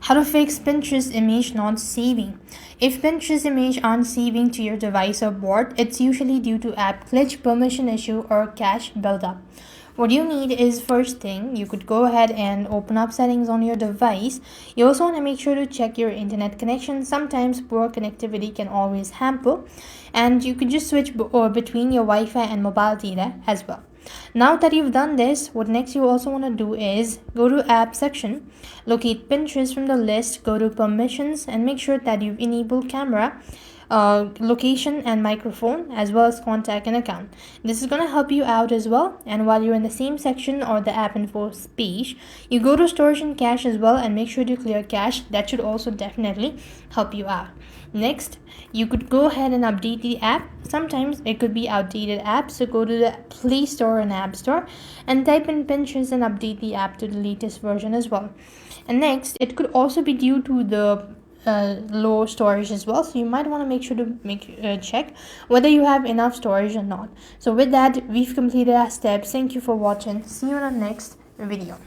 How to fix Pinterest image not saving. If Pinterest image aren't saving to your device or board, it's usually due to app glitch, permission issue, or cache buildup. What you need is, first thing, you could go ahead and open up settings on your device. You also want to make sure to check your internet connection. Sometimes poor connectivity can always hamper, and you could just switch between your Wi-Fi and mobile data as well. Now that you've done this, what next you also want to do is go to app section, locate Pinterest from the list, go to permissions, and make sure that you've enabled camera, location and microphone, as well as contact and account. This is going to help you out as well. And while you're in the same section or the app info page, you go to storage and cache as well, and make sure to clear cache. That should also definitely help you out. Next, you could go ahead and update the app. Sometimes it could be outdated app, so go to the Play Store and App Store and type in Pinterest and update the app to the latest version as well. And next, it could also be due to the low storage as well, so you might want to make sure to check whether you have enough storage or not. So with that, we've completed our steps. Thank you for watching. See you in our next video.